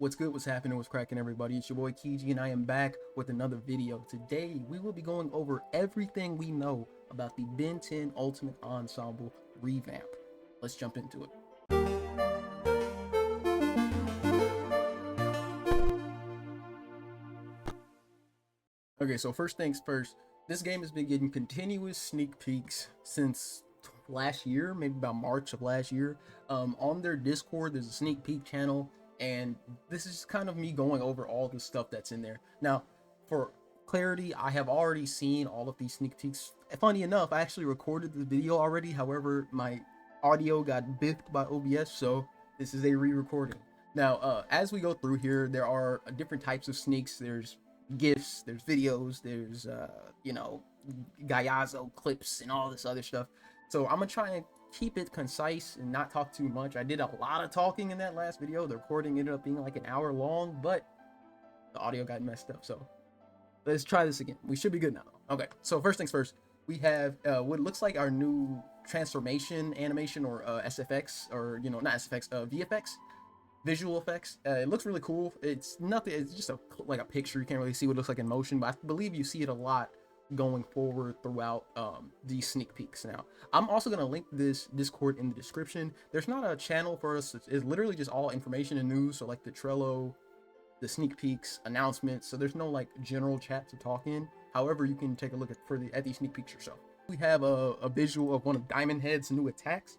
What's good? What's happening? What's cracking, everybody? It's your boy Kiji, and I am back with another video. Today, we will be going over everything we know about the Ben 10 Ultimate Ensemble Revamp. Let's jump into it. Okay, so first things first, this game has been getting continuous sneak peeks since last year, maybe about March of last year. On their Discord, there's a sneak peek channel, and this is kind of me going over all the stuff that's in there. Now, for clarity, I have already seen all of these sneak peeks. Funny enough, I actually recorded the video already. However, my audio got biffed by OBS, so this is a re-recording. Now, as we go through here, there are different types of sneaks. There's gifs, there's videos, there's Gayazo clips and all this other stuff. So I'm gonna try and keep it concise and not talk too much. I did a lot of talking in that last video. The recording ended up being like an hour long, but the audio got messed up. So let's try this again. We should be good now. Okay, so first things first, we have what looks like our new transformation animation, or SFX, or not SFX, VFX, visual effects. It looks really cool. It's nothing, it's just like a picture. You can't really see what it looks like in motion, but I believe you see it a lot going forward throughout these sneak peeks. Now, I'm also going to link this Discord in the description. There's not a channel for us. It's literally just all information and news, so like the Trello, the sneak peeks, announcements. So there's no like general chat to talk in. However, you can take a look at these sneak peeks yourself. We have a visual of one of Diamond Head's new attacks.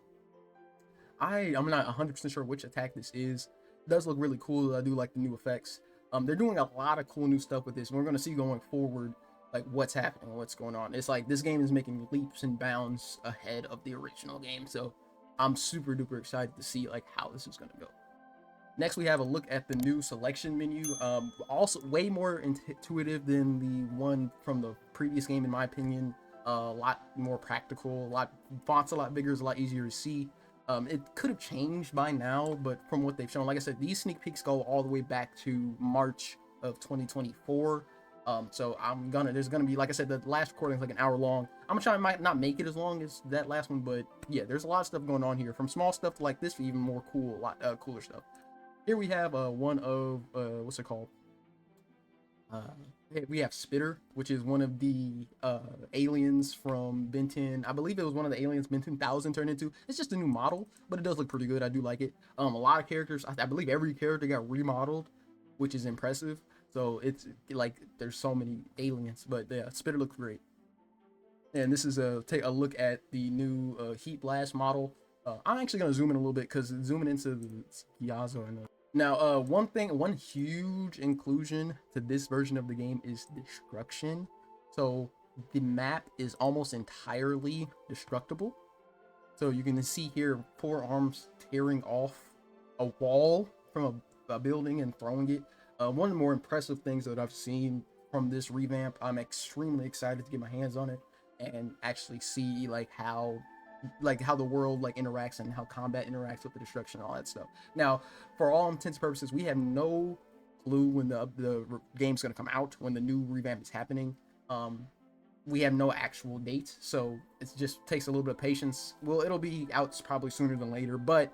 I'm not 100% sure which attack this is. It does look really cool. I do like the new effects. They're doing a lot of cool new stuff with this, and we're going to see going forward like what's happening, what's going on. It's like this game is making leaps and bounds ahead of the original game, so I'm super duper excited to see like how this is going to go. Next, we have a look at the new selection menu. Also way more intuitive than the one from the previous game, in my opinion. A lot more practical, fonts a lot bigger, is a lot easier to see. It could have changed by now, but from what they've shown, like I said, these sneak peeks go all the way back to March of 2024. So there's gonna be, like I said, the last recording is like an hour long. I'm gonna try, might not make it as long as that last one, but yeah, there's a lot of stuff going on here, from small stuff to like this to even more cool, cooler stuff. Here we have one of what's it called? We have Spitter, which is one of the aliens from Ben 10. I believe it was one of the aliens Ben 10,000 turned into. It's just a new model, but it does look pretty good. I do like it. A lot of characters, I believe every character got remodeled, which is impressive. So it's like there's so many aliens, but yeah, Spitter looks great. And this is take a look at the new Heat Blast model. I'm actually gonna zoom in a little bit because zooming into the Giazo and now, one huge inclusion to this version of the game is destruction. So the map is almost entirely destructible. So you can see here 4 arms tearing off a wall from a building and throwing it. One of the more impressive things that I've seen from this revamp. I'm extremely excited to get my hands on it and actually see how the world interacts and how combat interacts with the destruction and all that stuff. Now, for all intents and purposes, we have no clue when the game's going to come out, when the new revamp is happening. We have no actual date, so it just takes a little bit of patience. Well, it'll be out probably sooner than later, but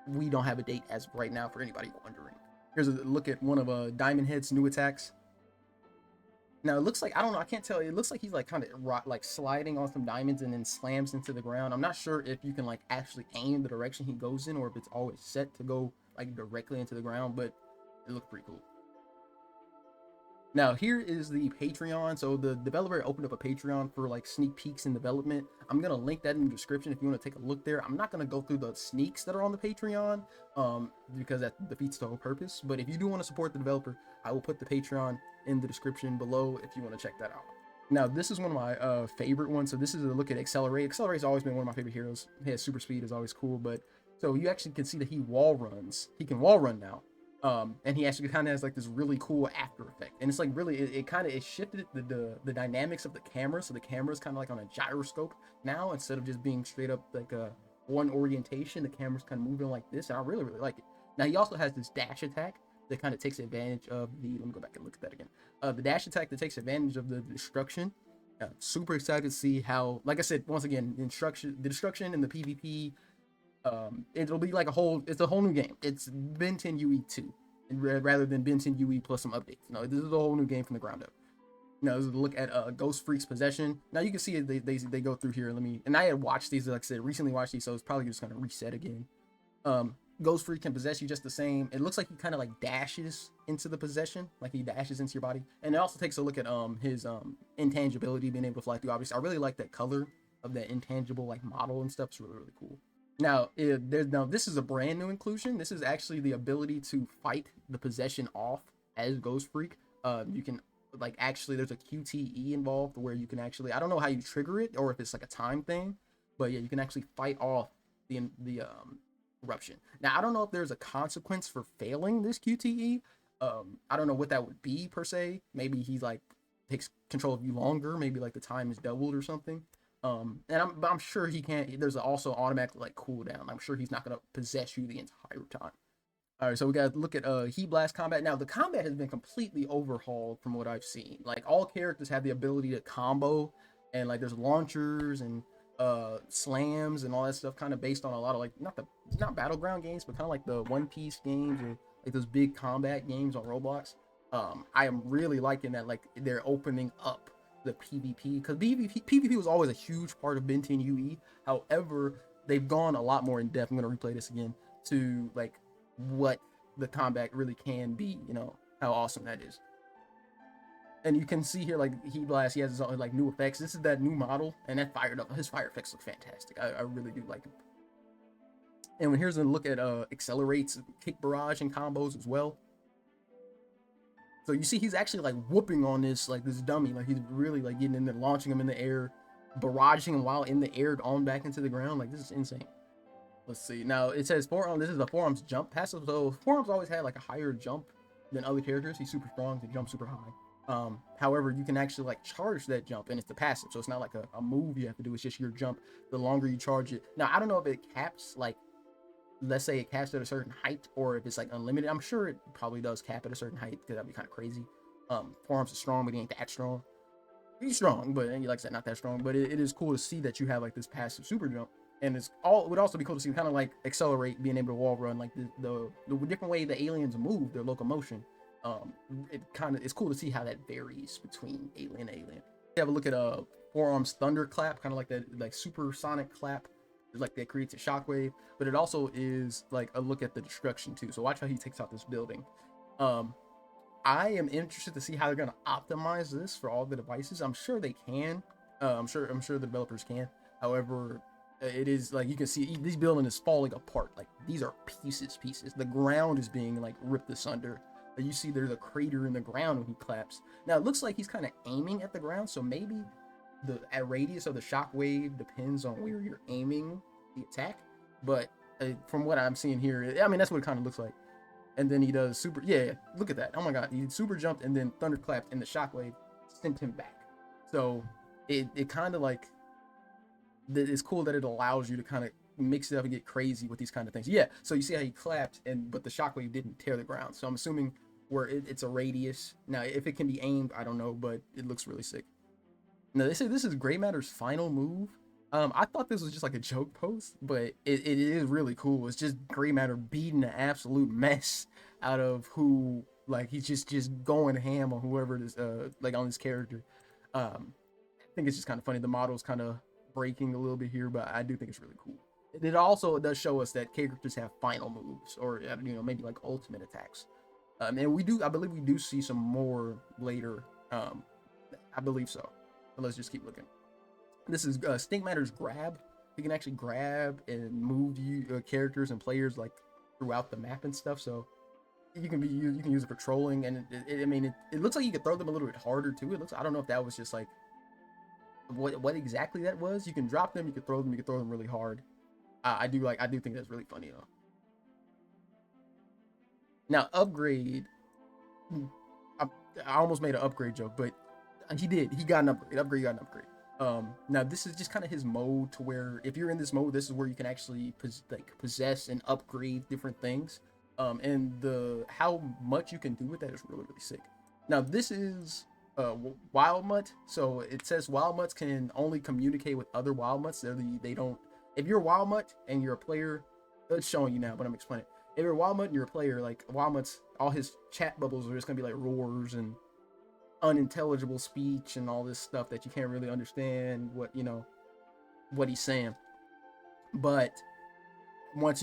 we don't have a date as of right now for anybody wondering. Here's a look at one of Diamond Head's new attacks. Now it looks like, I don't know, I can't tell. It looks like he's kind of sliding on some diamonds and then slams into the ground. I'm not sure if you can actually aim the direction he goes in, or if it's always set to go directly into the ground, but it looks pretty cool. Now here is the Patreon. So the developer opened up a Patreon for sneak peeks in development. I'm gonna link that in the description if you want to take a look there. I'm not gonna go through the sneaks that are on the Patreon because that defeats the whole purpose. But if you do want to support the developer, I will put the Patreon in the description below if you want to check that out. Now this is one of my favorite ones. So this is a look at Accelerate. Accelerate's always been one of my favorite heroes. His super speed is always cool, but so you actually can see that he wall runs. He can wall run now. And he actually kind of has this really cool after effect, and it's it shifted the dynamics of the camera, so the camera's kind of on a gyroscope now, instead of just being straight up one orientation. The camera's kind of moving like this, and I really like it. Now he also has this dash attack that kind of takes advantage of let me go back and look at that again. The dash attack that takes advantage of the destruction. Super excited to see how, like I said, once again, the destruction and the PvP. It'll be it's a whole new game. It's Ben 10 UE2. rather than Ben 10 UE plus some updates. No, this is a whole new game from the ground up. Now, this is a look at Ghost Freak's Possession. Now you can see they go through here. And I had watched these, like I said, recently watched these, so it's probably just gonna reset again. Ghost Freak can possess you just the same. It looks like he kind of like dashes into the possession, like he dashes into your body. And it also takes a look at his intangibility, being able to fly through. Obviously, I really like that color of that intangible like model and stuff. It's really, really cool. Now, this is a brand new inclusion. This is actually the ability to fight the possession off as Ghost Freak. You can like actually there's a QTE involved where you can actually, I don't know how you trigger it or if it's like a time thing, but yeah, you can actually fight off the eruption. Now, I don't know if there's a consequence for failing this QTE. I don't know what that would be per se. Maybe he like takes control of you longer. Maybe like the time is doubled or something. And I'm sure he can't. There's also automatic like cooldown. I'm sure he's not gonna possess you the entire time. All right, so we got to look at Heat Blast combat. Now, the combat has been completely overhauled from what I've seen. Like, all characters have the ability to combo, and like there's launchers and slams and all that stuff, kind of based on a lot of like not battleground games, but kind of like the One Piece games or like those big combat games on Roblox. I am really liking that like they're opening up the PvP, because PvP was always a huge part of Ben 10 UE. However, they've gone a lot more in depth. I'm gonna replay this again to like what the combat really can be, you know, how awesome that is. And you can see here like Heat Blast, he has his own like new effects. This is that new model, and that his fire effects look fantastic. I really do like him. And here's a look at accelerates, kick barrage, and combos as well. So you see he's actually like whooping on this dummy, like he's really like getting in there, launching him in the air, barraging him while in the air on back into the ground. Like, this is insane. Let's see. Now it says forearm. This is a forearm's jump passive. So forearm's always had like a higher jump than other characters. He's super strong. He jumps super high. However, you can actually like charge that jump, and it's the passive. So it's not like a move you have to do. It's just your jump. The longer you charge it. Now I don't know if it caps, like, let's say it caps at a certain height, or if it's like unlimited. I'm sure it probably does cap at a certain height, because that'd be kind of crazy. Forearms are strong, but he ain't that strong. He's strong, but like I said, not that strong. But it is cool to see that you have like this passive super jump. And it would also be cool to see kind of like accelerate, being able to wall run, like the different way the aliens move, their locomotion. It's cool to see how that varies between alien and alien. You have a look at forearms thunder clap, kind of like that like supersonic clap, like that creates a shockwave. But it also is like a look at the destruction too. So watch how he takes out this building. I am interested to see how they're gonna optimize this for all the devices. I'm sure they can. I'm sure the developers can. However, it is like you can see this building is falling apart. Like, these are pieces. The ground is being like ripped asunder. You see there's a crater in the ground when he claps. Now it looks like he's kind of aiming at the ground, so maybe the radius of the shockwave depends on where you're aiming the attack. But from what I'm seeing here, I mean, that's what it kind of looks like. And then he does super, yeah, look at that. Oh my god, he super jumped and then thunder clapped, and the shockwave sent him back. So it kind of like, it's cool that it allows you to kind of mix it up and get crazy with these kind of things. Yeah, so you see how he clapped, but the shockwave didn't tear the ground. So I'm assuming where it's a radius. Now, if it can be aimed, I don't know, but it looks really sick. Now, they say this is Grey Matter's final move. I thought this was just like a joke post, but it is really cool. It's just Grey Matter beating the absolute mess out of who, like, he's just going ham on whoever it is, like, on this character. I think it's just kind of funny. The model's kind of breaking a little bit here, but I do think it's really cool. It also does show us that characters have final moves, or, you know, maybe like ultimate attacks. And I believe we do see some more later. I believe so. But let's just keep looking. This is Stink Matter's grab. You can actually grab and move characters and players like throughout the map and stuff. So you can use it for trolling, and it looks like you could throw them a little bit harder too. I don't know if that was just like what exactly that was. You can drop them, you can throw them really hard. I do think that's really funny though. Now, upgrade. I almost made an upgrade joke, but he got an upgrade. Upgrade got an upgrade. Now this is just kind of his mode, to where if you're in this mode, this is where you can actually possess and upgrade different things. And how much you can do with that is really, really sick. Now this is wild mutt. So it says wild mutts can only communicate with other wild mutts. They don't. If you're a wild mutt and you're a player, it's showing you now, but I'm explaining. If you're a wild mutt and you're a player, like wild mutts all his chat bubbles are just gonna be like roars and unintelligible speech and all this stuff that you can't really understand what what he's saying. But once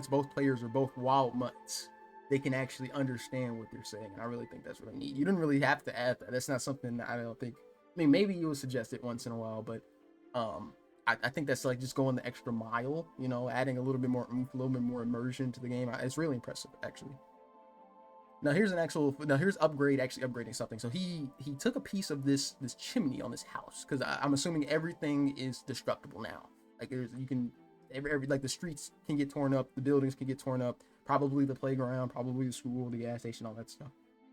both players are both wild mutts, they can actually understand what they're saying, and I really think that's really neat. You don't really have to add that. That's not something that I don't think. I mean, maybe you would suggest it once in a while, but I think that's like just going the extra mile, adding a little bit more oomph, a little bit more immersion to the game. It's really impressive, actually. Now here's upgrade actually upgrading something. So he took a piece of this chimney on this house, because I'm assuming everything is destructible now. Like you can every like the streets can get torn up, the buildings can get torn up, probably the playground, probably the school, the gas station, all that stuff.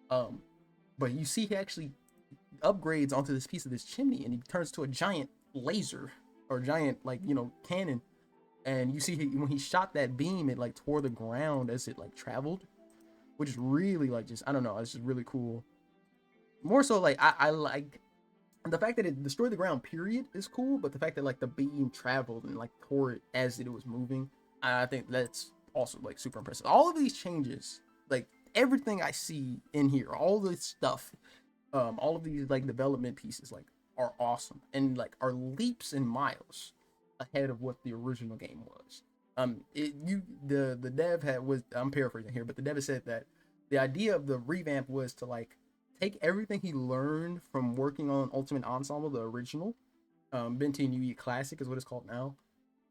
But you see he actually upgrades onto this piece of this chimney, and he turns to a giant laser or giant cannon. And you see when he shot that beam, it like tore the ground as it like traveled, which is really like just I don't know, it's just really cool. More so like I like the fact that it destroyed the ground period is cool, but the fact that like the beam traveled and like tore it as it was moving, I think that's also like super impressive. All of these changes, like everything I see in here, all this stuff, all of these like development pieces like are awesome and like are leaps and miles ahead of what the original game was. The dev I'm paraphrasing here, but the dev said that the idea of the revamp was to like take everything he learned from working on Ultimate Ensemble, the original, Benten UE Classic is what it's called now,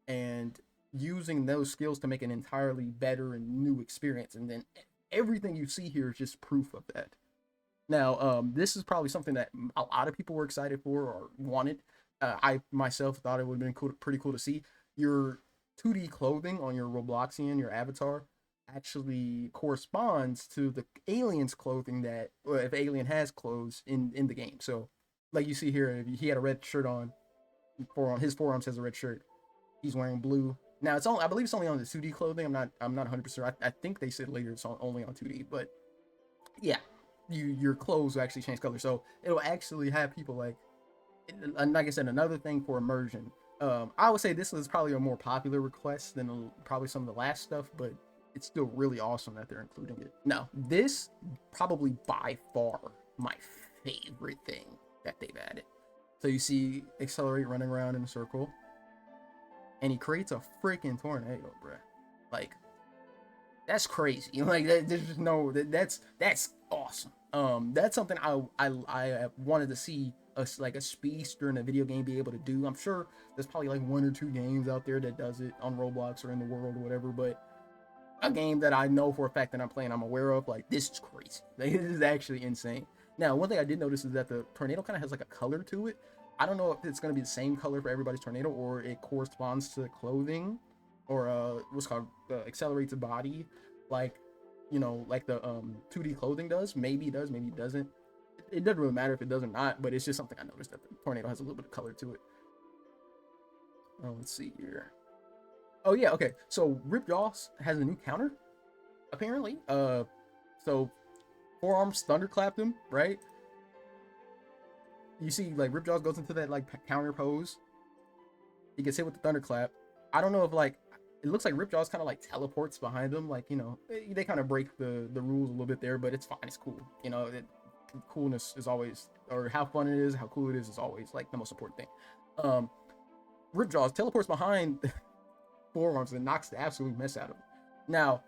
and using those skills to make an entirely better and new experience. And then everything you see here is just proof of that. Now, this is probably something that a lot of people were excited for or wanted. I myself thought it would have been cool, pretty cool to see your 2D clothing on your Robloxian, your avatar, actually corresponds to the alien's clothing that, well, if alien has clothes in the game. So, like you see here, he had a red shirt on, his forearms has a red shirt. He's wearing blue. Now it's only, I believe it's only on the 2D clothing. I'm not 100%. I think they said later it's only on 2D, but yeah, your clothes will actually change color, so it'll actually have people and like I said, another thing for immersion. I would say this is probably a more popular request than probably some of the last stuff, but it's still really awesome that they're including it. Now, this probably by far my favorite thing that they've added. So you see Accelerate running around in a circle, and he creates a freaking tornado, bruh. Like, that's crazy. Like, there's just no, that's awesome. That's something I wanted to see like a speedster in a video game be able to do. I'm sure there's probably like 1 or 2 games out there that does it on Roblox or in the world or whatever, but a game that I know for a fact that I'm playing, I'm aware of, like, this is crazy. Like, this is actually insane. Now, one thing I did notice is that the tornado kind of has like a color to it. I don't know if it's going to be the same color for everybody's tornado, or it corresponds to clothing, or what's called accelerates the body, like like the 2D clothing does. Maybe it does, maybe it doesn't. It doesn't really matter if it does or not, but it's just something I noticed that the tornado has a little bit of color to it. Let's see here. Oh yeah, okay. So Ripjaws has a new counter, apparently. So forearms thunderclapped him, right? You see, like, Ripjaws goes into that like counter pose. He gets hit with the thunderclap. I don't know if like it looks like Ripjaws kind of like teleports behind him, like they kind of break the rules a little bit there, but it's fine, it's cool. Coolness is always, or how fun it is, how cool it is always like the most important thing. Ripjaws teleports behind forearms and knocks the absolute mess out of him. Now,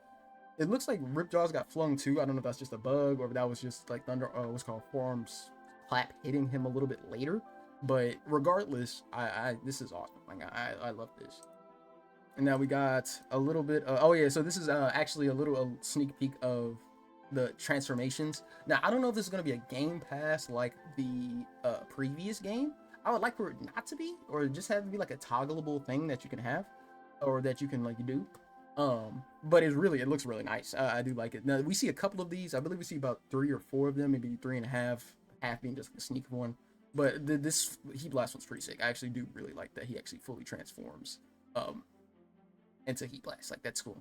it looks like Ripjaws got flung too. I don't know if that's just a bug or if that was just like what's called forearms clap hitting him a little bit later. But regardless, this is awesome. Like I love this. And now we got a little bit. Oh yeah, so this is actually a sneak peek of the transformations. Now I don't know if this is gonna be a game pass like the previous game. I would like for it not to be, or just have to be like a toggleable thing that you can have, or that you can like do. But it looks really nice. I do like it. Now we see a couple of these. I believe we see about 3 or 4 of them, maybe 3.5, half being just a sneak one. But this Heat Blast one's pretty sick. I actually do really like that he actually fully transforms into Heat Blast. Like, that's cool.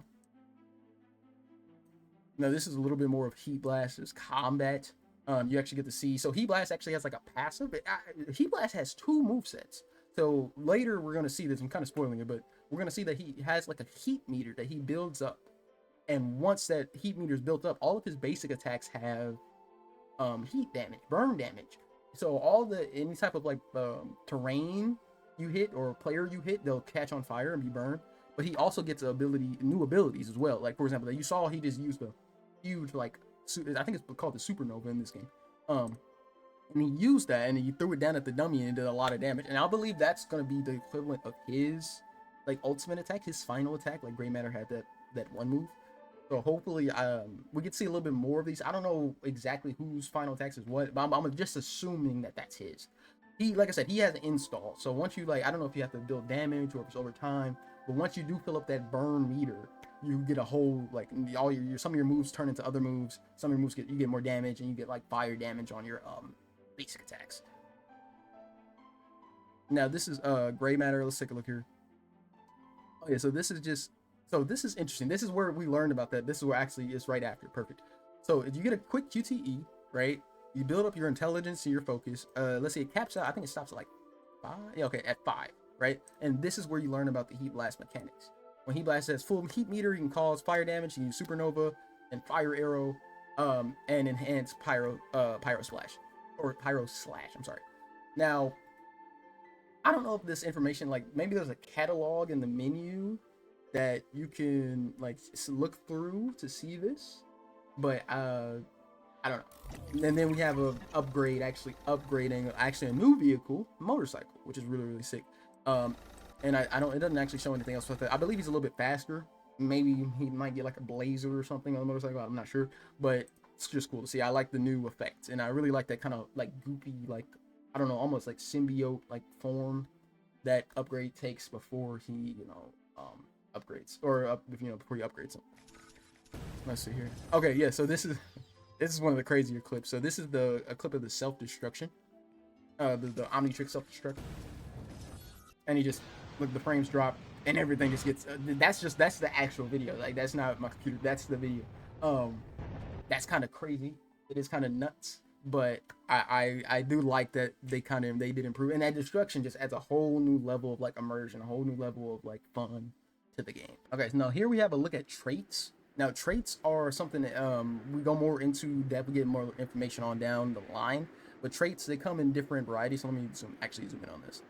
Now this is a little bit more of Heat Blast's combat. You actually get to see. So Heat Blast actually has like a passive. Heat Blast has 2 movesets. So later we're gonna see this. I'm kind of spoiling it, but we're gonna see that he has like a heat meter that he builds up And once that heat meter is built up, all of his basic attacks have heat damage, burn damage. So all the any type of like terrain you hit or player you hit, they'll catch on fire and be burned. But he also gets new abilities as well. Like for example, that you saw he just used a huge like I think it's called the supernova in this game. And he used that and he threw it down at the dummy and it did a lot of damage. And I believe that's gonna be the equivalent of his like ultimate attack, his final attack. Like Gray Matter had that one move. So hopefully, we get to see a little bit more of these. I don't know exactly whose final attacks is what, but I'm just assuming that that's his. He, like I said, he has an install. So once you like, I don't know if you have to build damage or if it's over time, but once you do fill up that burn meter, you get a whole like all your some of your moves turn into other moves. Some of your moves you get more damage and you get like fire damage on your basic attacks. Now this is Gray Matter. Let's take a look here. Okay, so this is interesting. This is where we learned about that. This is where actually it's right after. Perfect. So if you get a quick QTE, right? You build up your intelligence and your focus. Let's see, it caps out. I think it stops at like 5. Yeah, okay, at 5, right? And this is where you learn about the heat blast mechanics. When heat blast has full heat meter, you can cause fire damage. You can use supernova and fire arrow, and enhance pyro splash or pyro slash. I'm sorry. Now, I don't know if this information, like maybe there's a catalog in the menu that you can like look through to see this, but I don't know. And then we have a upgrade, actually upgrading a new vehicle, motorcycle, which is really sick. And I don't, it doesn't actually show anything else with it. I believe he's a little bit faster. Maybe he might get like a blazer or something on the motorcycle. I'm not sure, but it's just cool to see. I like the new effects, and I really like that kind of like goopy, like I don't know, almost like symbiote like form that upgrade takes before he, upgrades or before he upgrades him. Let's see here. Okay, yeah. So this is one of the crazier clips. So this is a clip of the self-destruction, the Omnitrix self-destruct, and he just look, the frames drop and everything just gets. That's the actual video. Like that's not my computer. That's the video. That's kind of crazy. It is kind of nuts. But I do like that they did improve, and that destruction just adds a whole new level of like immersion, a whole new level of like fun to the game. Okay, so now here we have a look at traits. Now traits are something that we go more into depth, we get more information on down the line. But traits, they come in different varieties. So let me zoom in on this.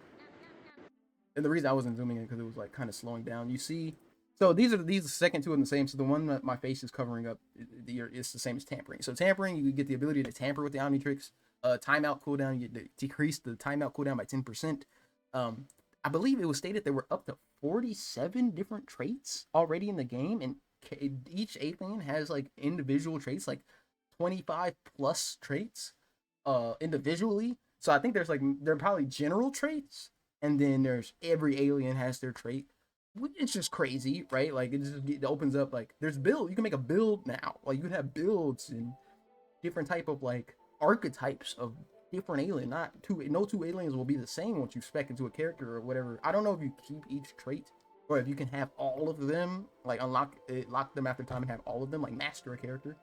And the reason I wasn't zooming in because it was like kind of slowing down. You see, so these are the second two in the same. So the one that my face is covering up is the same as tampering. So tampering, you get the ability to tamper with the Omnitrix. Timeout cooldown, you decrease the timeout cooldown by 10%. I believe it was stated there were up to 47 different traits already in the game, and each alien has like individual traits, like 25 plus traits individually. So I think they're probably general traits, and then there's every alien has their trait. It's just crazy, right? Like it opens up like there's build. You can make a build now. Like you can have builds and different type of like archetypes of different alien. No two aliens will be the same once you spec into a character or whatever. I don't know if you keep each trait or if you can have all of them, like lock them after time and have all of them, like master a character.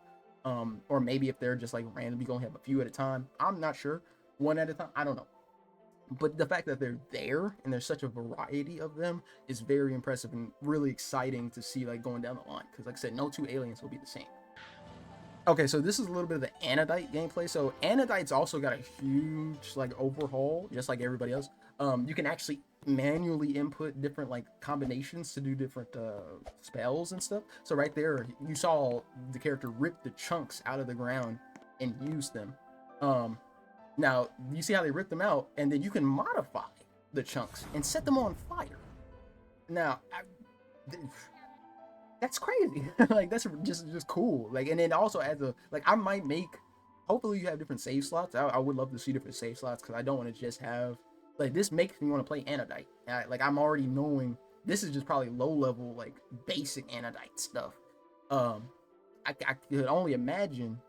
Or maybe if they're just like random, you gonna have a few at a time. I'm not sure. One at a time. I don't know. But the fact that they're there and there's such a variety of them is very impressive and really exciting to see like going down the line. Because like I said, no two aliens will be the same. Okay, so this is a little bit of the Anodite gameplay. So Anodite's also got a huge like overhaul, just like everybody else. You can actually manually input different like combinations to do different spells and stuff. So right there, you saw the character rip the chunks out of the ground and use them. Now, you see how they rip them out, and then you can modify the chunks and set them on fire. Now, that's crazy. Like, that's just cool. Like, and it also adds I might make, hopefully you have different save slots. I would love to see different save slots, because I don't want to just have, like, this makes me want to play Anodite. I'm already knowing, this is just probably low-level, like, basic Anodite stuff. I could only imagine,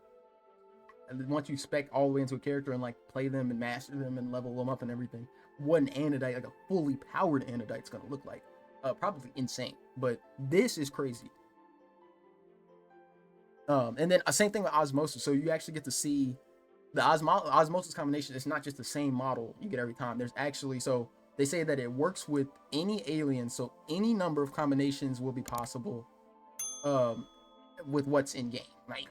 once you spec all the way into a character and like play them and master them and level them up and everything, what an Anodite, like a fully powered Anodite, is gonna look like. Probably insane, but this is crazy. And then same thing with osmosis. So you actually get to see the osmosis combination. It's not just the same model you get every time. There's actually, so they say that it works with any alien, so any number of combinations will be possible. with what's in game, like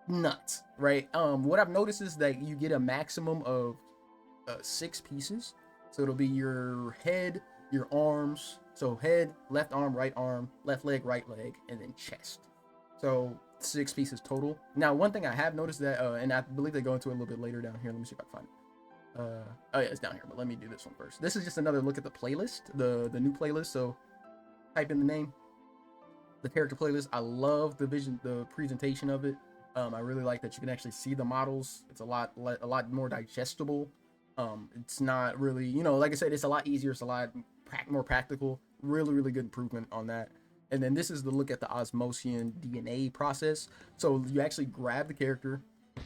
nuts, right? What I've noticed is that you get a maximum of 6 pieces. So it'll be your head, your arms. So head, left arm, left leg, right leg, and then chest. So 6 pieces total. Now, one thing I have noticed that, and I believe they go into it a little bit later down here. Let me see if I can find it. Oh yeah, it's down here, but let me do this one first. This is just another look at the playlist, the new playlist. So type in the name, the character playlist. I love the presentation of it. I really like that you can actually see the models. It's a lot more digestible. It's not really, you know, like I said, it's a lot easier. It's a lot more practical. Really good improvement on that. And then this is the look at the Osmosian DNA process. So you actually grab the character,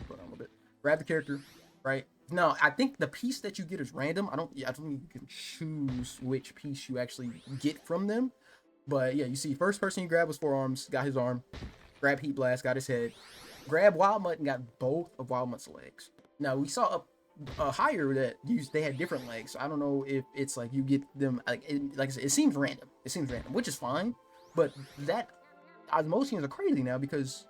put on a little bit, grab the character, right? Now, I think the piece that you get is random. I don't think you can choose which piece you actually get from them. But yeah, you see, first person you grab was Forearms, got his arm. Grab Heat Blast, got his head. Grab Wild Mutt and got both of Wild Mutt's legs. Now, we saw higher that they had different legs. So I don't know if it's like you get them, like I said, it seems random. It seems random, which is fine. But that Osmosians are crazy now, because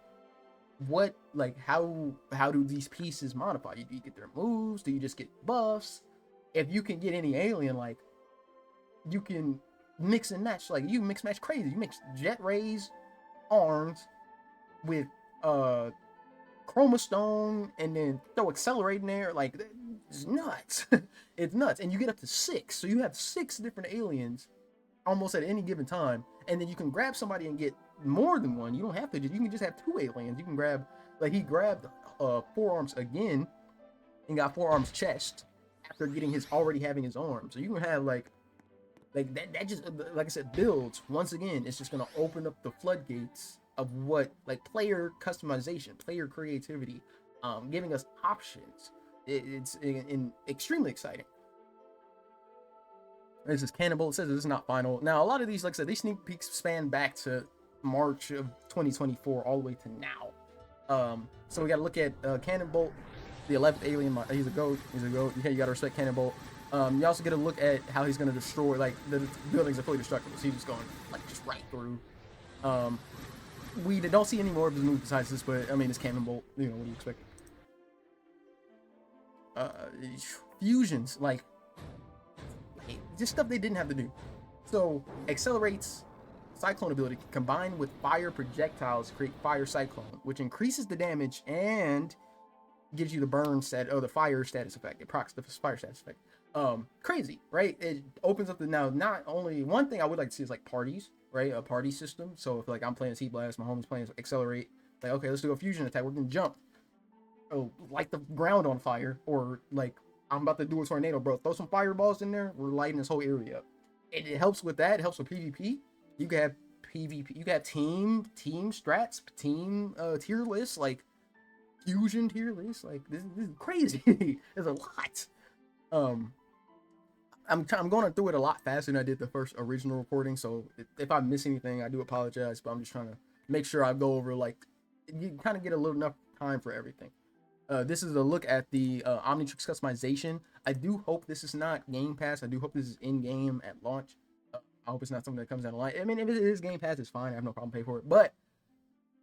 what, like, how do these pieces modify? Do you get their moves? Do you just get buffs? If you can get any alien, like, you can mix and match. Like, you mix match crazy. You mix Jet Rays arms with Chroma Stone and then throw Accelerate in there. Like, it's nuts. It's nuts. And you get up to 6. So you have 6 different aliens almost at any given time. And then you can grab somebody and get more than one. You don't have to. You can just have 2 aliens. You can grab, like, he grabbed Forearms again and got Forearms chest after already having his arm. So you can have like that just, like I said, builds. Once again, it's just gonna open up the floodgates of what, like, player customization, player creativity, giving us options. It's extremely exciting. This is Cannonball. It says this is not final. Now, a lot of these, like I said, these sneak peeks span back to March of 2024 all the way to now. So we got to look at Cannonbolt, the 11th alien. He's a goat. Okay, you got to respect Cannonbolt. You also get a look at how he's going to destroy, like, the buildings are fully destructible. So he's just going, like, just right through. We don't see any more of his moves besides this, but I mean, it's Cannonbolt. You know, what do you expect? Fusions, like, just stuff they didn't have to do. So accelerates Cyclone ability combined with fire projectiles to create Fire Cyclone, which increases the damage and gives you the burn the fire status effect. It procs the fire status effect. Crazy, right? It opens up now. Not only one thing I would like to see is like parties, right? A party system. So if, like, I'm playing Heat Blast, my homie's playing Accelerate, like, okay, let's do a fusion attack. We're gonna jump. Oh, light the ground on fire, or like, I'm about to do a tornado, bro. Throw some fireballs in there. We're lighting this whole area up. It helps with that. It helps with PvP. You can have PvP. You can have team strats, team tier lists, like fusion tier lists. Like, this is crazy. There's a lot. I'm going through it a lot faster than I did the first original recording. So if I miss anything, I do apologize. But I'm just trying to make sure I go over, like, you kind of get a little enough time for everything. This is a look at the Omnitrix customization. I do hope this is not Game Pass. I do hope this is in-game at launch. I hope it's not something that comes down the line. I mean, if it is Game Pass, it's fine. I have no problem paying for it. But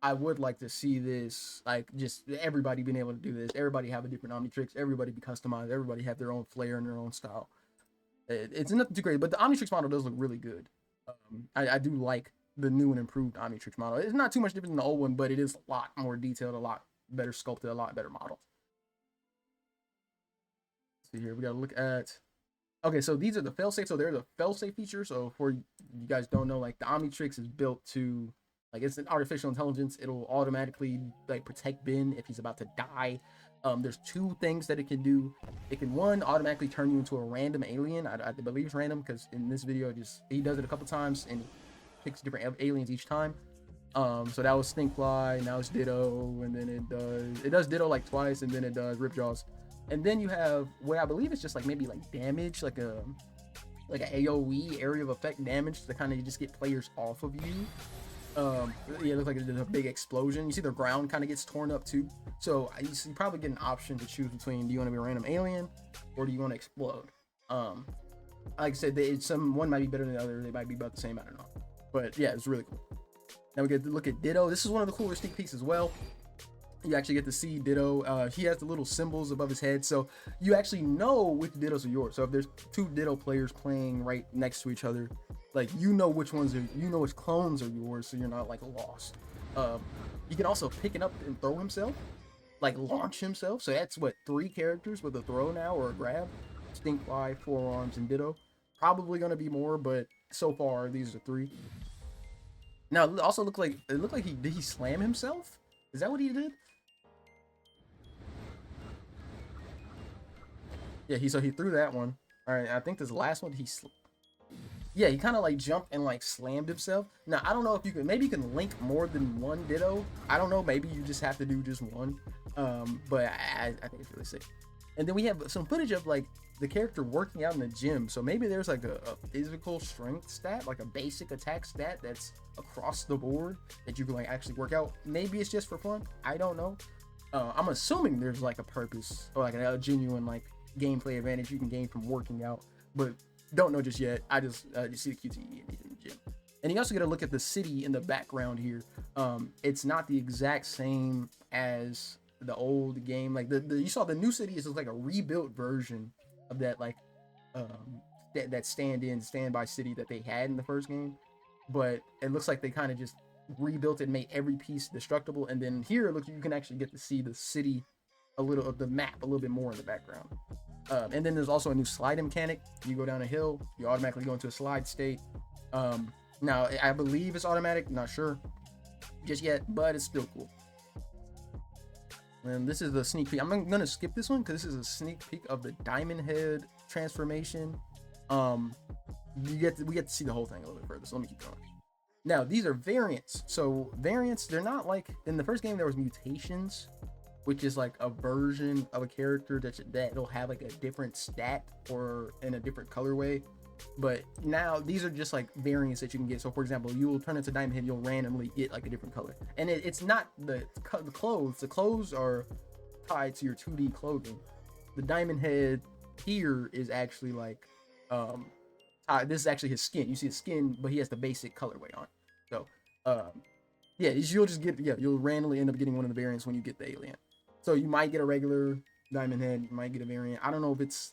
I would like to see this, like, just everybody being able to do this. Everybody have a different Omnitrix. Everybody be customized. Everybody have their own flair and their own style. It's nothing too crazy, but the Omnitrix model does look really good. I do like the new and improved Omnitrix model. It's not too much different than the old one, but it is a lot more detailed, a lot better sculpted, a lot better model. Let's see here, we gotta look at, okay, so these are the failsafe. So they're the failsafe feature. So for you guys don't know, like, the Omnitrix is built to, like, it's an artificial intelligence. It'll automatically, like, protect Ben if he's about to die. There's 2 things that it can do. It can, 1, automatically turn you into a random alien. I believe it's random because in this video, he does it a couple times and picks different aliens each time. So that was Stinkfly, now it's Ditto, and then it does Ditto like twice, and then it does Ripjaws. And then you have what I believe is just like maybe like damage, like a AoE, area of effect damage, to kind of just get players off of you. Yeah, it looks like there's a big explosion. You see the ground kind of gets torn up too. So you probably get an option to choose between, do you want to be a random alien or do you want to explode? Like I said, one might be better than the other. They might be about the same. I don't know. But yeah, it's really cool. Now we get to look at Ditto. This is one of the cooler sneak peeks as well. You actually get to see Ditto. He has the little symbols above his head, so you actually know which Dittos are yours. So if there's two Ditto players playing right next to each other, like you know which ones are, you know which clones are yours, so you're not like lost. You can also pick it up and throw himself, like launch himself. So that's what, 3 characters with a throw now or a grab. Stinkfly, Forearms, and Ditto. Probably gonna be more, but so far these are 3. Now it also looked like he slam himself. Is that what he did? Yeah, he threw that one. All right, I think this last one yeah, he kind of like jumped and like slammed himself. Now I don't know if you can, maybe you can link more than one Ditto. I don't know, maybe you just have to do just one. But I think it's really sick. And then we have some footage of like the character working out in the gym. So maybe there's like a physical strength stat, like a basic attack stat that's across the board that you can like actually work out. Maybe it's just for fun. I don't know. I'm assuming there's like a purpose or like a genuine like gameplay advantage you can gain from working out, but don't know just yet. I just see the QTE in the gym. And you also get a look at the city in the background here. It's not the exact same as the old game. Like you saw the new city is like a rebuilt version of that like that standby city that they had in the first game. But it looks like they kind of just rebuilt it, made every piece destructible, and then here it looks you can actually get to see the city, a little of the map a little bit more in the background. And then there's also a new slide mechanic. You go down a hill, you automatically go into a slide state. Now I believe it's automatic, not sure just yet, but it's still cool. And this is the sneak peek. I'm gonna skip this one because this is a sneak peek of the Diamond Head transformation. We get to see the whole thing a little bit further, so let me keep going. Now these are variants. So variants, they're not like in the first game there was mutations, which is like a version of a character that'll have like a different stat or in a different colorway. But now these are just like variants that you can get. So for example, you will turn into Diamond Head, you'll randomly get like a different color. And it's not the clothes. The clothes are tied to your 2D clothing. The Diamond Head here is actually like, this is actually his skin. You see his skin, but he has the basic colorway on. So, yeah, you'll just get, you'll randomly end up getting one of the variants when you get the alien. So you might get a regular Diamond Head, you might get a variant. I don't know if it's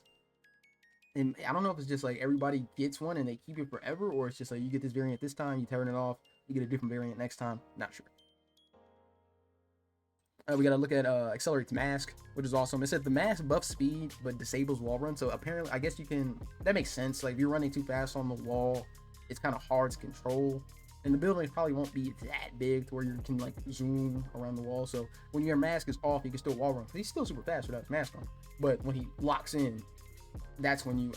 just like everybody gets one and they keep it forever, or it's just like you get this variant this time, you turn it off, you get a different variant next time. Not sure. We gotta look at accelerates mask, which is awesome. It said the mask buffs speed but disables wall run. So apparently, I guess you can. That makes sense. Like if you're running too fast on the wall, it's kind of hard to control. And the building probably won't be that big to where you can like zoom around the wall. So when your mask is off, you can still wall run. He's still super fast without his mask on. But when he locks in, that's when you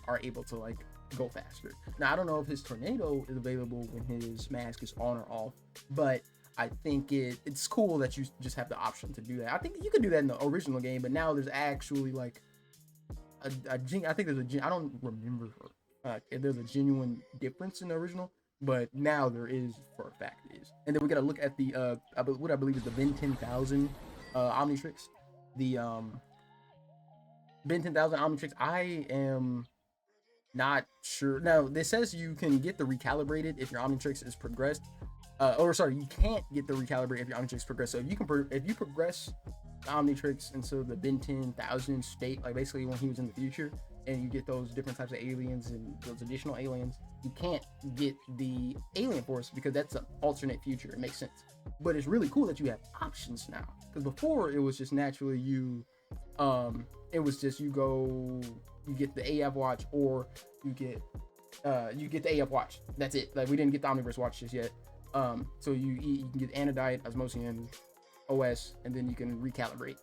are able to like go faster. Now I don't know if his tornado is available when his mask is on or off, but I think it's cool that you just have the option to do that. I think you could do that in the original game, but now there's actually like I think there's I don't remember if there's a genuine difference in the original, but now there is for a fact it is. And then we gotta look at the what I believe is the Ben 10,000 Omnitrix. The Ben 10,000 Omnitrix. I am not sure. Now this says you can get the recalibrated if your Omnitrix is progressed. You can't get the recalibrate if your Omnitrix progress. So if you progress the Omnitrix into the Ben 10,000 state, like basically when he was in the future, and you get those different types of aliens and those additional aliens, you can't get the alien force because that's an alternate future. It makes sense, but it's really cool that you have options now. Because before it was just naturally it was just you get the AF watch or you get the AF watch. That's it. Like we didn't get the Omniverse watch just yet. So you can get Anodite, Osmosian, OS, and then you can recalibrate.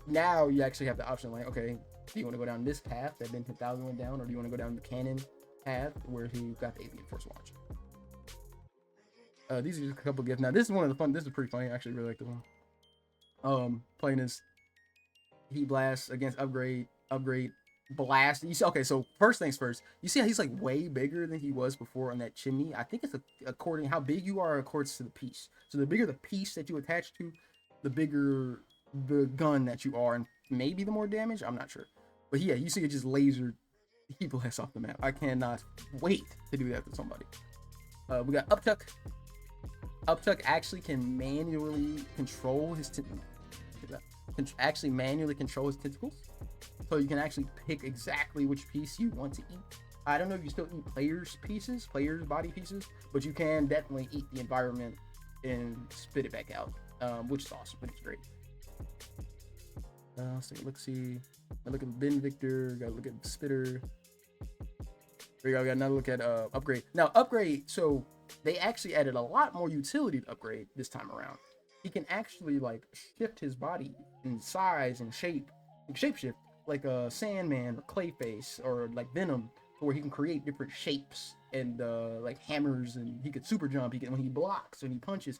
Now you actually have the option like, okay, do you want to go down this path that Ben 10,000 went down, or do you want to go down the canon path where he got the Alien Force watch? These are just a couple gifts. Now this is one of the fun. This is pretty funny. I actually really like this one. Playing this Heat Blast against Upgrade Blast. You see, okay, so first things first, you see how he's like way bigger than he was before on that chimney. I think it's according how big you are according to the piece. So the bigger the piece that you attach to, the bigger the gun that you are, and maybe the more damage. I'm not sure, but yeah, you see it just lasered Heat Blast off the map. I cannot wait to do that to somebody. We got Upchuck. Upchuck actually can manually control his actually manually control his tentacles, so you can actually pick exactly which piece you want to eat. I don't know if you still eat players' body pieces, but you can definitely eat the environment and spit it back out, which is awesome, which is great. Let's see. Let's see. I look at Ben Victor. Got to look at Spitter. There you go. Got another look at upgrade. Now upgrade. So they actually added a lot more utility to upgrade this time around. He can actually like shift his body in size and shape, like shapeshift, like a Sandman or Clayface or like Venom, where he can create different shapes and like hammers, and he could super jump. He can when he blocks and he punches.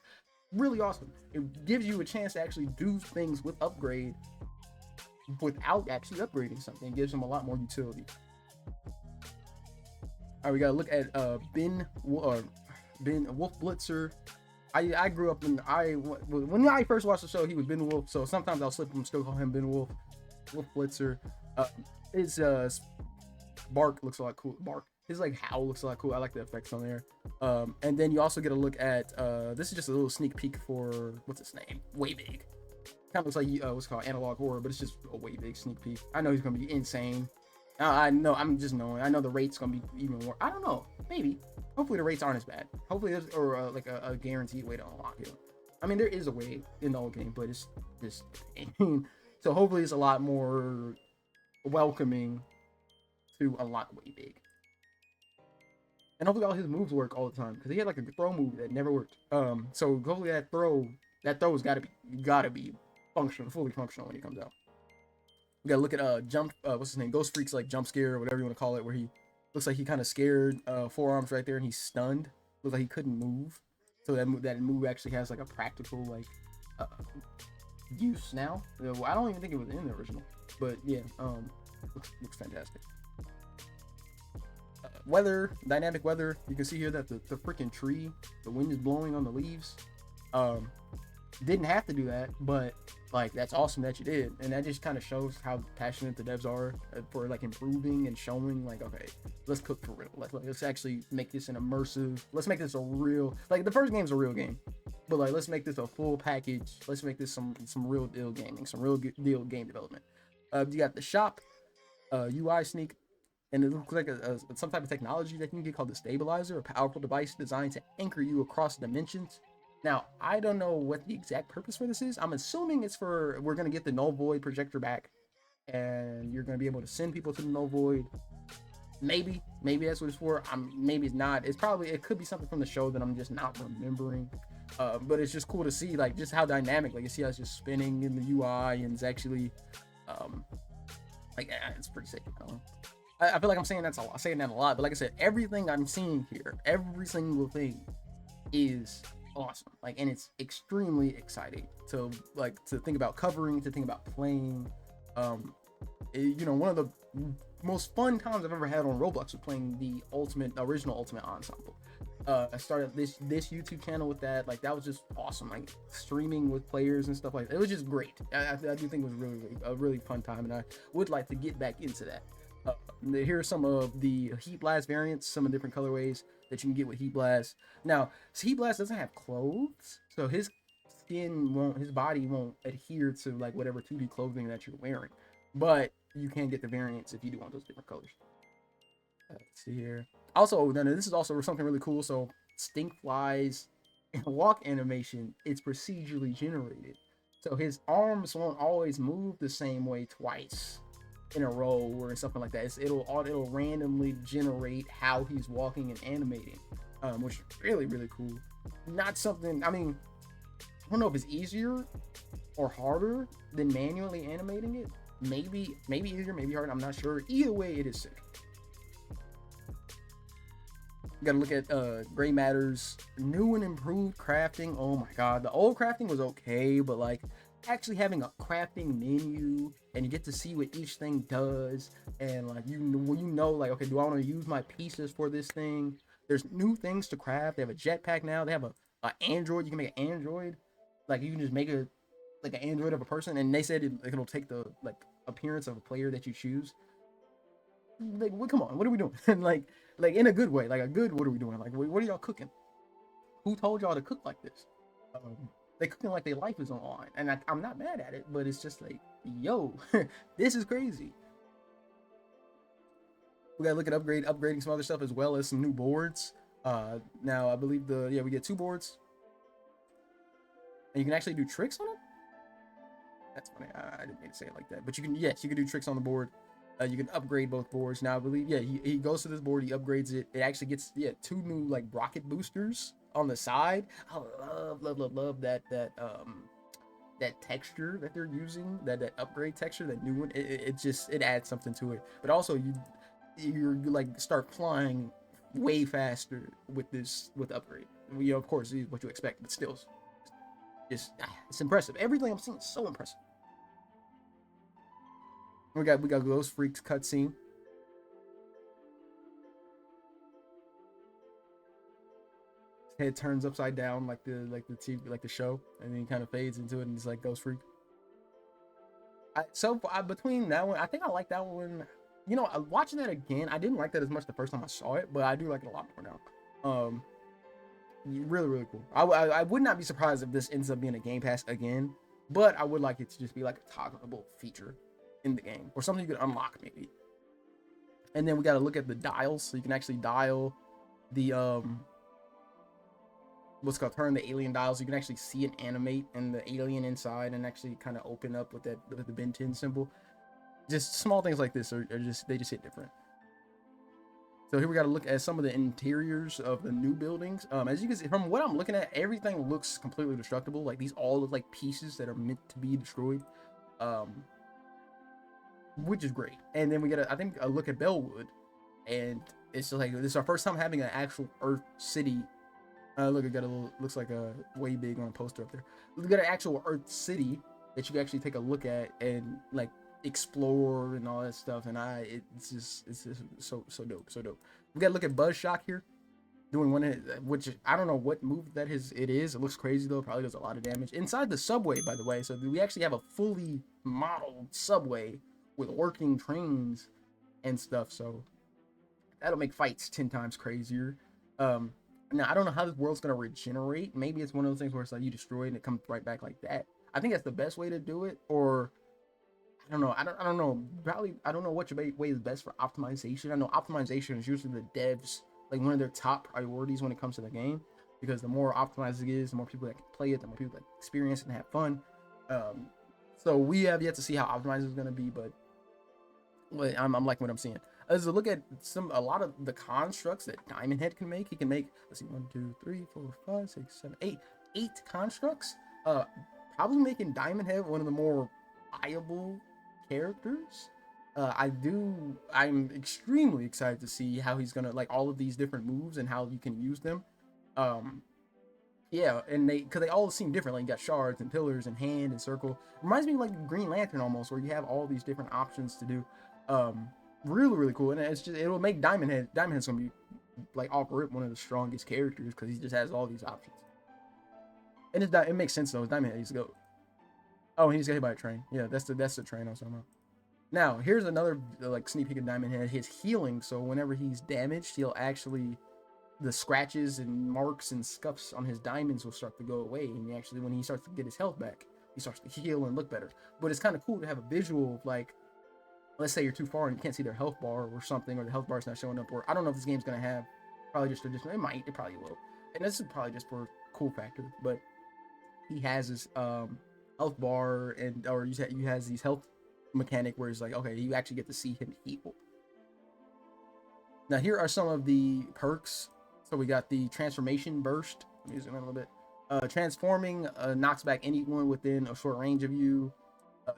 Really awesome. It gives you a chance to actually do things with upgrade without actually upgrading something. It gives him a lot more utility. All right, we gotta look at Ben Wolf Blitzer. I grew up when I first watched the show, he was Ben Wolf, so sometimes I'll slip him, still call him Ben Wolf. Wolf Blitzer. His bark looks a lot cool. His like howl looks a lot cool. I like the effects on there. And then you also get a look at this is just a little sneak peek for what's its name? Way Big. Kind of looks like what's called analog horror, but it's just a way big sneak peek. I know he's gonna be insane. I know. I'm just knowing. I know the rate's gonna be even more. I don't know. Maybe. Hopefully the rates aren't as bad. Hopefully there's like a guaranteed way to unlock it. I mean, there is a way in the old game, but it's just so hopefully it's a lot more welcoming to unlock way big. And hopefully all his moves work all the time, because he had like a throw move that never worked. So hopefully that throw's gotta be fully functional when he comes out. We gotta look at what's his name? Ghost Freak's like jump scare or whatever you want to call it, where he looks like he kind of scared forearms right there and he's stunned. Looks like he couldn't move. So that move actually has like a practical like use now. I don't even think it was in the original, but yeah, looks fantastic. Dynamic weather. You can see here that the freaking tree, the wind is blowing on the leaves. Didn't have to do that, but like that's awesome that you did, and that just kind of shows how passionate the devs are for like improving and showing like, okay, let's cook for real. Let's actually make this an immersive. Let's make this a real, like the first game's a real game, but like let's make this a full package. Let's make this some real deal gaming, some real deal game development. You got the shop UI sneak, and it looks like some type of technology that you can get called the stabilizer, a powerful device designed to anchor you across dimensions. Now, I don't know what the exact purpose for this is. I'm assuming it's we're going to get the null void projector back, and you're going to be able to send people to the null void. Maybe that's what it's for. Maybe it's not. It could be something from the show that I'm just not remembering. But it's just cool to see like just how dynamic. Like you see how it's just spinning in the UI, and it's actually, it's pretty sick. I feel like I'm saying that a lot, but like I said, everything I'm seeing here, every single thing, is awesome. Like, and it's extremely exciting to think about covering, to think about playing. One of the most fun times I've ever had on Roblox was playing the original Ultimate Ensemble. I started this YouTube channel with that. Like, that was just awesome. Like, streaming with players and stuff like that. It was just great. I do think it was a really fun time, and I would like to get back into that. Here are some of the Heat Blast variants, some of the different colorways that you can get with Heat Blast. Now, Heat Blast doesn't have clothes, so his body won't adhere to like whatever 2D clothing that you're wearing. But you can get the variants if you do want those different colors. Let's see here. Also, this is also something really cool. So, stink flies and walk animation, it's procedurally generated. So his arms won't always move the same way twice in a row or something like that. It'll randomly generate how he's walking and animating, which is really, really cool. Not something, I mean, I don't know if it's easier or harder than manually animating it. Maybe easier, maybe harder, I'm not sure. Either way, it is sick. Gotta look at Gray Matter's new and improved crafting. Oh my god, the old crafting was okay, but like actually having a crafting menu and you get to see what each thing does, and like like, okay, do I want to use my pieces for this thing? There's new things to craft. They have a jetpack now. They have a android. You can make an android. Like, you can just make an android of a person, and they said it'll take the like appearance of a player that you choose. Like, come on, what are we doing? like in a good way, like a good, what are we doing? Like, what are y'all cooking? Who told y'all to cook like this? They cooking like their life is on the line, and I'm not mad at it, but it's just like, yo, this is crazy. We gotta look at upgrading some other stuff as well as some new boards. Now I believe we get 2 boards, and you can actually do tricks on them. That's funny. I didn't mean to say it like that, but you can, yes, you can do tricks on the board. You can upgrade both boards. Now I believe, yeah, he goes to this board, he upgrades it. It actually gets 2 new like rocket boosters on the side. I love that texture that they're using, that upgrade texture, that new one. It adds something to it. But also you like start flying way faster with upgrade. Of course, this is what you expect, but still, it's impressive. Everything I'm seeing is so impressive. We got Ghost Freaks cutscene. His head turns upside down like the TV, like the show, and then he kind of fades into it, and it's like Ghost Freak. Between that one, I think I like that one. Watching that again, I didn't like that as much the first time I saw it, but I do like it a lot more now. Really, really cool. I would not be surprised if this ends up being a Game Pass again, but I would like it to just be like a toggleable feature in the game, or something you could unlock maybe. And then we got to look at the dials, so you can actually dial the what's called turn the alien dials. You can actually see it animate and the alien inside, and actually kind of open up with the Ben 10 symbol. Just small things like this are just hit different. So here we got to look at some of the interiors of the new buildings. As you can see, from what I'm looking at, everything looks completely destructible. Like, these all look like pieces that are meant to be destroyed, which is great. And then we got a look at Bellwood, and it's just like, this is our first time having an actual Earth city. Look, it got looks like a way big on a poster up there. We got an actual Earth city that you can actually take a look at and like explore and all that stuff. And it's just so dope, so dope. We got to look at Buzzshock here, doing one, which I don't know what move it is. It looks crazy though. Probably does a lot of damage inside the subway, by the way. So we actually have a fully modeled subway with working trains and stuff. So that'll make fights 10 times crazier. Now, I don't know how this world's going to regenerate. Maybe it's one of those things where it's like you destroy it and it comes right back like that. I think that's the best way to do it. Or, I don't know. I don't know. Probably, I don't know which way is best for optimization. I know optimization is usually the devs, like, one of their top priorities when it comes to the game. Because the more optimized it is, the more people that can play it, the more people that experience it and have fun. So we have yet to see how optimized it's going to be, but I'm liking what I'm seeing. As a look at a lot of the constructs that Diamond Head can make. He can make, let's see, 1, 2, 3, 4, 5, 6, 7, 8 constructs. Probably making Diamond Head one of the more viable characters. I'm extremely excited to see how he's gonna, like, all of these different moves and how you can use them. Yeah, and because they all seem different. Like, you got shards and pillars and hand and circle. Reminds me of like Green Lantern almost, where you have all these different options to do. Really, really cool. And it'll make Diamond Head's gonna be like off rip one of the strongest characters, because he just has all these options. And it makes sense though. His Diamond Head needs to go. Oh, he just got hit by a train. Yeah, that's the train I was talking about. Now, here's another like sneak peek of Diamond Head. His healing. So whenever he's damaged, he'll actually, the scratches and marks and scuffs on his diamonds will start to go away. And when he starts to get his health back, he starts to heal and look better. But it's kind of cool to have a visual of, like, let's say you're too far and you can't see their health bar or something, or the health bar's not showing up, or I don't know if this game's gonna have probably just traditional. It probably will. And this is probably just for cool factor, but he has his health bar, or you has these health mechanic where it's like, okay, you actually get to see him heal. Now here are some of the perks. So we got the transformation burst. Let me zoom in a little bit. Transforming knocks back anyone within a short range of you.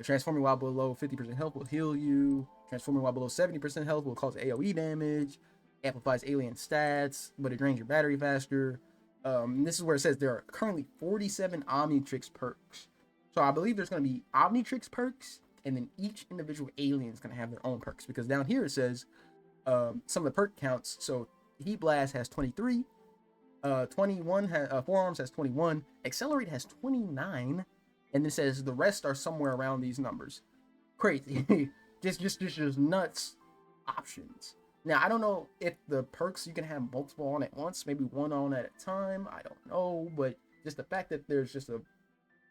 Transforming while below 50% health will heal you. Transforming while below 70% health will cause AoE damage. Amplifies alien stats, but it drains your battery faster. This is where it says there are currently 47 Omnitrix perks. So I believe there's going to be Omnitrix perks, and then each individual alien is going to have their own perks. Because down here it says some of the perk counts. So Heat Blast has 23. 21 Forearms has 21. Accelerate has 29. And it says the rest are somewhere around these numbers. Crazy. just nuts options. Now, I don't know if the perks you can have multiple on at once, maybe one on at a time. I don't know, but just the fact that there's just a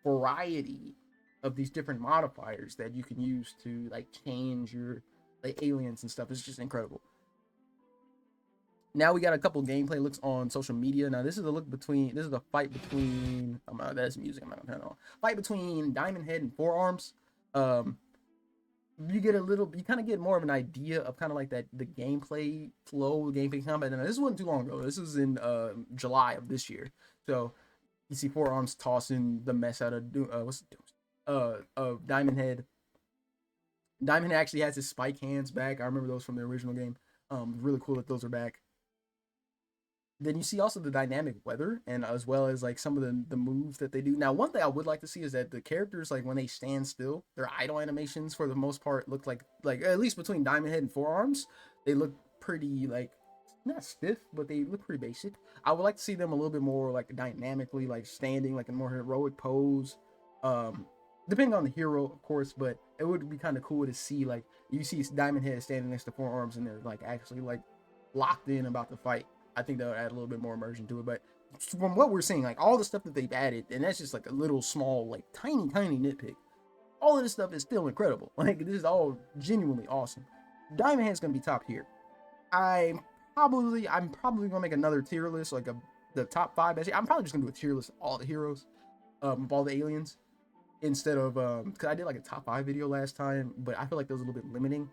variety of these different modifiers that you can use to like change your like aliens and stuff is just incredible. Now we got a couple gameplay looks on social media. Now this is a fight between that's music. I'm not gonna turn it on. Fight between Diamond Head and Forearms. Um, you kind of get more of an idea of kind of like that the gameplay flow, gameplay combat. And this wasn't too long ago. This was in July of this year. So you see Forearms tossing the mess out of of Diamond Head. Diamond Head actually has his spike hands back. I remember those from the original game. Really cool that those are back. Then you see also the dynamic weather and as well as like some of the moves that they do. Now, one thing I would like to see is that the characters, like when they stand still, their idle animations for the most part look like at least between Diamond Head and Forearms, they look pretty like not stiff, but they look pretty basic. I would like to see them a little bit more like dynamically, like standing like a more heroic pose. Depending on the hero, of course, but it would be kind of cool to see like you see Diamond Head standing next to Forearms and they're like actually like locked in about the fight. I think that would add a little bit more immersion to it. But from what we're seeing, like all the stuff that they've added, and that's just like a little small, like tiny nitpick. All of this stuff is still incredible. Like this is all genuinely awesome. Diamond Head's gonna be top tier. I'm probably gonna make another tier list, like the top 5 best. I'm probably just gonna do a tier list of all the heroes, of all the aliens, instead of because I did like a top 5 video last time, but I feel like that was a little bit limiting.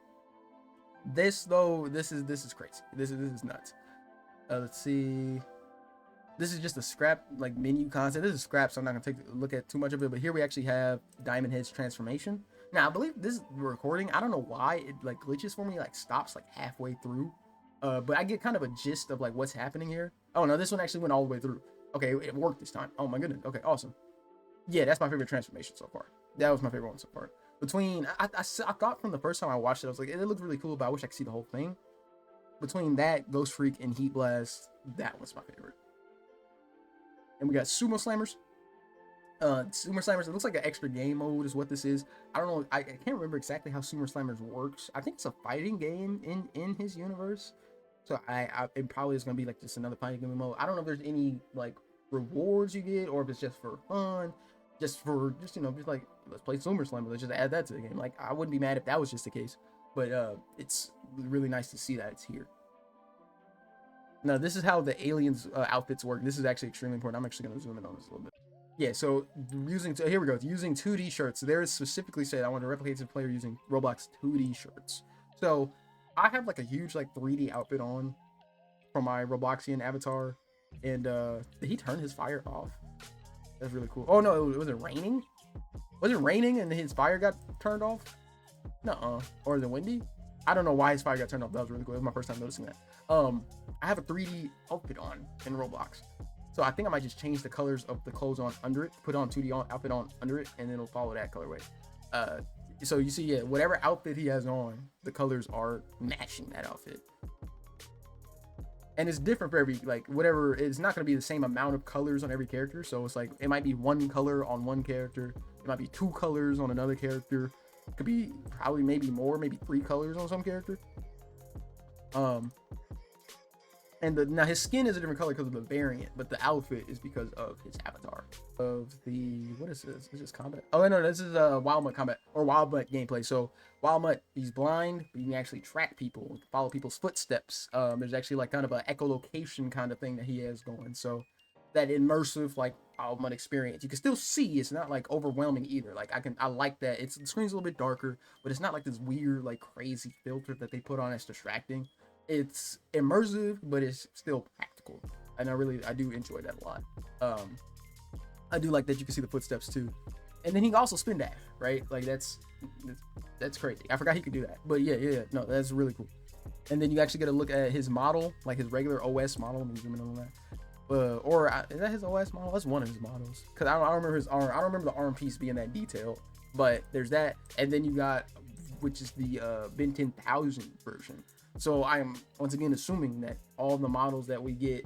This though, this is crazy. This is nuts. Let's see. This is just a scrap like menu concept. This is scrap, so I'm not gonna take a look at too much of it. But here we actually have Diamond Head's transformation. Now I believe this is recording. I don't know why it like glitches for me, like stops like halfway through. But I get kind of a gist of like what's happening here. Oh no, this one actually went all the way through. Okay, it worked this time. Oh my goodness. Okay, awesome. Yeah, that's my favorite transformation so far. That was my favorite one so far. Between I thought from the first time I watched it, I was like, it looked really cool, but I wish I could see the whole thing. Between that, Ghost Freak, and Heat Blast, that was my favorite. And we got Sumo Slammers. Sumo Slammers, it looks like an extra game mode is what this is. I don't know, I can't remember exactly how Sumo Slammers works. I think it's a fighting game in his universe. So it probably is going to be like just another fighting game mode. I don't know if there's any like rewards you get or if it's just for fun. Just like, let's play Sumo Slammer. Let's just add that to the game. Like, I wouldn't be mad if that was just the case. But it's really nice to see that it's here. Now, this is how the aliens outfits work. This is actually extremely important. I'm actually going to zoom in on this a little bit. Yeah, so here we go. Using 2D shirts. There is specifically said I want to replicate the player using Roblox 2D shirts. So I have like a huge like 3D outfit on for my Robloxian avatar. And did he turn his fire off? That's really cool. Oh no, was it raining? Was it raining and his fire got turned off? Nuh-uh. Or is it windy? I don't know why his fire got turned off. That was really cool. It was my first time noticing that. I have a 3D outfit on in Roblox. So I think I might just change the colors of the clothes on under it, put on 2D outfit on under it, and then it'll follow that colorway. So you see, yeah, whatever outfit he has on, the colors are matching that outfit. And it's different for every, like, whatever, it's not going to be the same amount of colors on every character. So it's like, it might be one color on one character. It might be 2 colors on another character. It could be probably maybe more, maybe 3 colors on some character. And now his skin is a different color because of the variant, but the outfit is because of his avatar. Of the, what is this? Is this combat? Oh no, this is Wild Mutt combat or Wild Mutt gameplay. So Wild Mutt, he's blind, but you can actually track people, follow people's footsteps. There's actually like kind of an echolocation kind of thing that he has going. So that immersive like Wild Mutt experience, you can still see. It's not like overwhelming either. Like I like that. It's the screen's a little bit darker, but it's not like this weird like crazy filter that they put on as distracting. It's immersive, but it's still practical, and I do enjoy that a lot. I do like that you can see the footsteps too, and then he can also spin dash, right? Like that's crazy. I forgot he could do that, but yeah, no, that's really cool. And then you actually get a look at his model, like his regular OS model. Let me zoom in on that. Is that his OS model? That's one of his models, because I don't remember his arm. I don't remember the arm piece being that detailed, but there's that, and then you got, which is the Ben 10,000 version. So I'm once again assuming that all the models that we get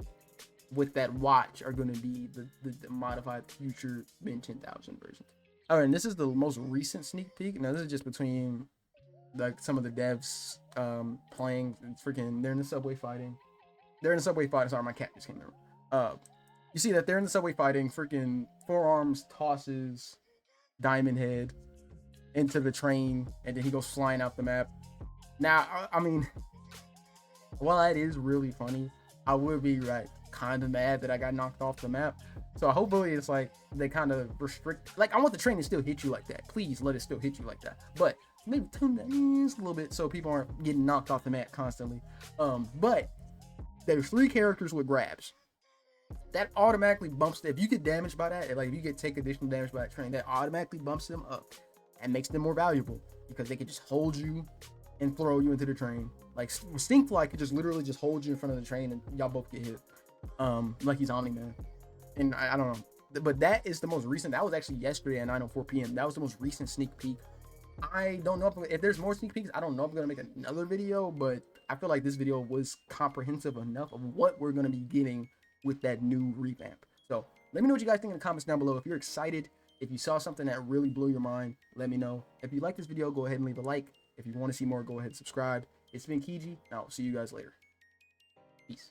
with that watch are going to be the modified future Ben 10,000 versions. All right, and this is the most recent sneak peek. Now this is just between like some of the devs playing. Freaking, they're in the subway fighting. They're in the subway fighting. Sorry, my cat just came in. You see that they're in the subway fighting. Freaking forearms tosses Diamond Head into the train, and then he goes flying out the map. Now, I mean, while that is really funny, I would be like kind of mad that I got knocked off the map. So hopefully it's like they kind of restrict. Like I want the train to still hit you like that. Please let it still hit you like that. But maybe tune that just a little bit so people aren't getting knocked off the map constantly. But there's 3 characters with grabs. That automatically bumps them. If you get damaged by that, like if you get take additional damage by that train, that automatically bumps them up and makes them more valuable because they can just hold you and throw you into the train. Like Stinkfly could just literally just hold you in front of the train and y'all both get hit. Like he's Omni-Man. And I don't know. But that is the most recent. That was actually yesterday at 9:04 p.m. That was the most recent sneak peek. I don't know if there's more sneak peeks. I don't know if I'm gonna make another video, but I feel like this video was comprehensive enough of what we're gonna be getting with that new revamp. So let me know what you guys think in the comments down below. If you're excited, if you saw something that really blew your mind, let me know. If you like this video, go ahead and leave a like. If you want to see more, go ahead and subscribe. It's been Kiji, and I'll see you guys later. Peace.